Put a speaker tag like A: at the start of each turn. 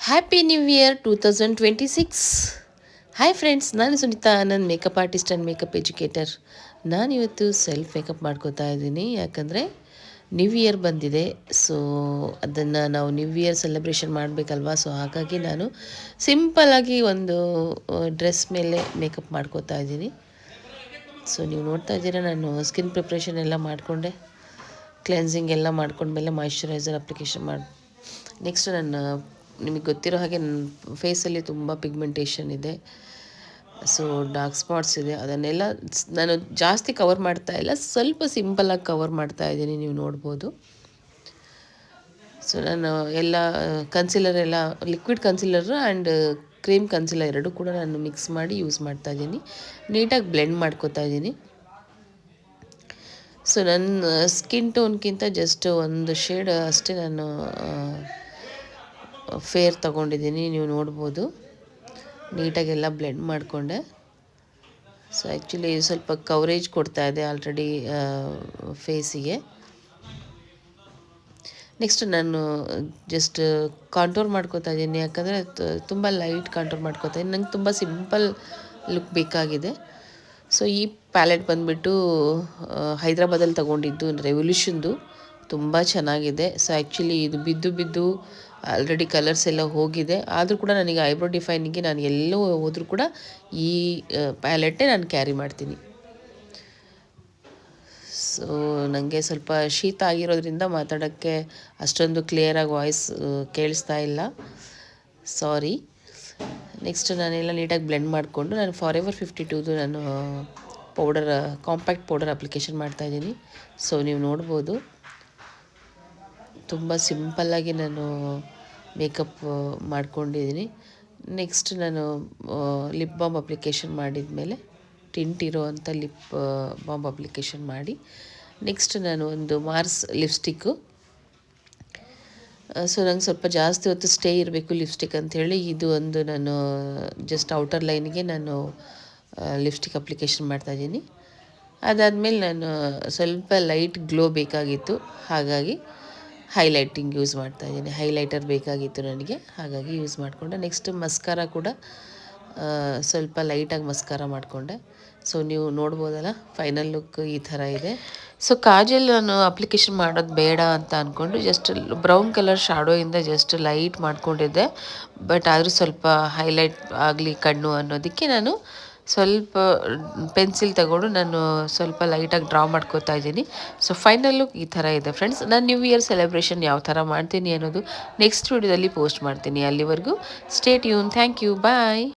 A: Happy new year 2026. Hi friends, ನಾನು ಸುನೀತಾ, ನನ್ನ makeup artist and makeup educator. ನಾನಿವತ್ತು self makeup ಮಾಡ್ಕೋತಾ ಇದ್ದೀನಿ, ಯಾಕಂದರೆ ನ್ಯೂ ಇಯರ್ ಬಂದಿದೆ. ಸೊ ಅದನ್ನು ನಾವು ನ್ಯೂ ಇಯರ್ ಸೆಲೆಬ್ರೇಷನ್ ಮಾಡಬೇಕಲ್ವಾ. ಸೊ ಹಾಗಾಗಿ ನಾನು ಸಿಂಪಲ್ಲಾಗಿ ಒಂದು ಡ್ರೆಸ್ ಮೇಲೆ ಮೇಕಪ್ ಮಾಡ್ಕೋತಾ ಇದ್ದೀನಿ. ಸೊ ನೀವು ನೋಡ್ತಾ ಇದ್ದೀರಾ, ನಾನು ಸ್ಕಿನ್ ಪ್ರಿಪ್ರೇಷನ್ ಎಲ್ಲ ಮಾಡಿಕೊಂಡೆ, ಕ್ಲೆನ್ಸಿಂಗ್ ಎಲ್ಲ ಮಾಡ್ಕೊಂಡ್ಮೇಲೆ ಮಾಯಿಶ್ಚರೈಸರ್ ಅಪ್ಲಿಕೇಶನ್ ಮಾಡಿ ನೆಕ್ಸ್ಟ್ ನಾನು ನಿಮಗೆ ಗೊತ್ತಿರೋ ಹಾಗೆ ನನ್ನ ಫೇಸಲ್ಲಿ ತುಂಬ ಪಿಗ್ಮೆಂಟೇಷನ್ ಇದೆ. ಸೊ ಡಾರ್ಕ್ ಸ್ಪಾಟ್ಸ್ ಇದೆ. ಅದನ್ನೆಲ್ಲ ನಾನು ಜಾಸ್ತಿ ಕವರ್ ಮಾಡ್ತಾ ಇಲ್ಲ, ಸ್ವಲ್ಪ ಸಿಂಪಲಾಗಿ ಕವರ್ ಮಾಡ್ತಾ ಇದ್ದೀನಿ, ನೀವು ನೋಡ್ಬೋದು. ಸೊ ನಾನು ಎಲ್ಲ ಕನ್ಸಿಲರ್ ಎಲ್ಲ ಲಿಕ್ವಿಡ್ ಕನ್ಸಿಲರು ಆ್ಯಂಡ್ ಕ್ರೀಮ್ ಕನ್ಸಿಲರ್ ಎರಡೂ ಕೂಡ ನಾನು ಮಿಕ್ಸ್ ಮಾಡಿ ಯೂಸ್ ಮಾಡ್ತಾ ಇದ್ದೀನಿ. ನೀಟಾಗಿ ಬ್ಲೆಂಡ್ ಮಾಡ್ಕೋತಾ ಇದ್ದೀನಿ. ಸೊ ನನ್ನ ಸ್ಕಿನ್ ಟೋನ್ಗಿಂತ ಜಸ್ಟ್ ಒಂದು ಶೇಡ್ ಅಷ್ಟೇ ನಾನು ಫೇರ್ ತೊಗೊಂಡಿದ್ದೀನಿ, ನೀವು ನೋಡ್ಬೋದು. ನೀಟಾಗೆಲ್ಲ ಬ್ಲೆಂಡ್ ಮಾಡಿಕೊಂಡೆ. ಸೊ ಆ್ಯಕ್ಚುಲಿ ಸ್ವಲ್ಪ ಕವರೇಜ್ ಕೊಡ್ತಾ ಇದೆ ಆಲ್ರೆಡಿ ಫೇಸಿಗೆ. ನೆಕ್ಸ್ಟ್ ನಾನು ಜಸ್ಟ್ ಕಾಂಟೋರ್ ಮಾಡ್ಕೋತಾ ಇದ್ದೀನಿ, ಯಾಕಂದರೆ ತುಂಬ ಲೈಟ್ ಕಾಂಟೋರ್ ಮಾಡ್ಕೋತಾ ಇದ್ದೀನಿ. ನಂಗೆ ತುಂಬ ಸಿಂಪಲ್ ಲುಕ್ ಬೇಕಾಗಿದೆ. ಸೊ ಈ ಪ್ಯಾಲೆಟ್ ಬಂದುಬಿಟ್ಟು ಹೈದ್ರಾಬಾದಲ್ಲಿ ತೊಗೊಂಡಿದ್ದು, ರೆವಲ್ಯೂಷನ್ದು. ತುಂಬ ಚೆನ್ನಾಗಿದೆ. ಸೊ ಆ್ಯಕ್ಚುಲಿ ಇದು ಬಿದ್ದು ಬಿದ್ದು ಆಲ್ರೆಡಿ ಕಲರ್ಸ್ ಎಲ್ಲ ಹೋಗಿದೆ. ಆದರೂ ಕೂಡ ನನಗೆ ಐಬ್ರೋ ಡಿಫೈನಿಗೆ ನಾನು ಎಲ್ಲೋ ಹೋದರೂ ಕೂಡ ಈ ಪ್ಯಾಲೆಟೇ ನಾನು ಕ್ಯಾರಿ ಮಾಡ್ತೀನಿ. ಸೊ ನನಗೆ ಸ್ವಲ್ಪ ಶೀತ ಆಗಿರೋದ್ರಿಂದ ಮಾತಾಡೋಕ್ಕೆ ಅಷ್ಟೊಂದು ಕ್ಲಿಯರಾಗಿ ವಾಯ್ಸ್ ಕೇಳಿಸ್ತಾ ಇಲ್ಲ, ಸಾರಿ. ನೆಕ್ಸ್ಟ್ ನಾನೆಲ್ಲ ನೀಟಾಗಿ ಬ್ಲೆಂಡ್ ಮಾಡಿಕೊಂಡು ನಾನು ಫಾರೆವರ್ 52ದು ನಾನು ಪೌಡರ್, ಕಾಂಪ್ಯಾಕ್ಟ್ ಪೌಡರ್ ಅಪ್ಲಿಕೇಶನ್ ಮಾಡ್ತಾಯಿದ್ದೀನಿ. ಸೊ ನೀವು ನೋಡ್ಬೋದು, ತುಂಬ ಸಿಂಪಲ್ಲಾಗಿ ನಾನು ಮೇಕಪ್ ಮಾಡ್ಕೊಂಡಿದ್ದೀನಿ. ನೆಕ್ಸ್ಟ್ ನಾನು ಲಿಪ್ ಬಾಮ್ ಅಪ್ಲಿಕೇಶನ್ ಮಾಡಿದ ಮೇಲೆ ಟಿಂಟ್ ಇರೋವಂಥ ಲಿಪ್ ಬಾಮ್ ಅಪ್ಲಿಕೇಶನ್ ಮಾಡಿ, ನೆಕ್ಸ್ಟ್ ನಾನು ಒಂದು ಮಾರ್ಸ್ ಲಿಪ್ಸ್ಟಿಕ್ಕು. ಸೊ ನಂಗೆ ಸ್ವಲ್ಪ ಜಾಸ್ತಿ ಹೊತ್ತು ಸ್ಟೇ ಇರಬೇಕು ಲಿಪ್ಸ್ಟಿಕ್ ಅಂಥೇಳಿ ಇದು ಒಂದು ನಾನು ಜಸ್ಟ್ ಔಟರ್ ಲೈನ್ಗೆ ನಾನು ಲಿಪ್ಸ್ಟಿಕ್ ಅಪ್ಲಿಕೇಶನ್ ಮಾಡ್ತಾಯಿದ್ದೀನಿ. ಅದಾದಮೇಲೆ ನಾನು ಸ್ವಲ್ಪ ಲೈಟ್ ಗ್ಲೋ ಬೇಕಾಗಿತ್ತು, ಹಾಗಾಗಿ ಹೈಲೈಟಿಂಗ್ ಯೂಸ್ ಮಾಡ್ತಾಯಿದ್ದೀನಿ. ಹೈಲೈಟರ್ ಬೇಕಾಗಿತ್ತು ನನಗೆ, ಹಾಗಾಗಿ ಯೂಸ್ ಮಾಡಿಕೊಂಡೆ. ನೆಕ್ಸ್ಟ್ ಮಸ್ಕಾರ ಕೂಡ ಸ್ವಲ್ಪ ಲೈಟಾಗಿ ಮಸ್ಕಾರ ಮಾಡಿಕೊಂಡೆ. ಸೊ ನೀವು ನೋಡ್ಬೋದಲ್ಲ, ಫೈನಲ್ ಲುಕ್ ಈ ಥರ ಇದೆ. ಸೊ ಕಾಜಲ್ ನಾನು ಅಪ್ಲಿಕೇಶನ್ ಮಾಡೋದು ಬೇಡ ಅಂತ ಅಂದ್ಕೊಂಡು ಜಸ್ಟ್ ಬ್ರೌನ್ ಕಲರ್ ಶಾಡೋಯಿಂದ ಜಸ್ಟ್ ಲೈಟ್ ಮಾಡ್ಕೊಂಡಿದ್ದೆ. ಬಟ್ ಆದರೂ ಸ್ವಲ್ಪ ಹೈಲೈಟ್ ಆಗಲಿ ಕಣ್ಣು ಅನ್ನೋದಕ್ಕೆ ನಾನು ಸ್ವಲ್ಪ ಪೆನ್ಸಿಲ್ ತಗೊಂಡು ನಾನು ಸ್ವಲ್ಪ ಲೈಟಾಗಿ ಡ್ರಾ ಮಾಡ್ಕೋತಾ ಇದ್ದೀನಿ. ಸೊ ಫೈನಲ್ ಲುಕ್ ಈ ಥರ ಇದೆ ಫ್ರೆಂಡ್ಸ್. ನಾನು ನ್ಯೂ ಇಯರ್ ಸೆಲೆಬ್ರೇಷನ್ ಯಾವ ಥರ ಮಾಡ್ತೀನಿ ಅನ್ನೋದು ನೆಕ್ಸ್ಟ್ ವಿಡಿಯೋದಲ್ಲಿ ಪೋಸ್ಟ್ ಮಾಡ್ತೀನಿ. ಅಲ್ಲಿವರೆಗೂ stay tune. Thank you, bye.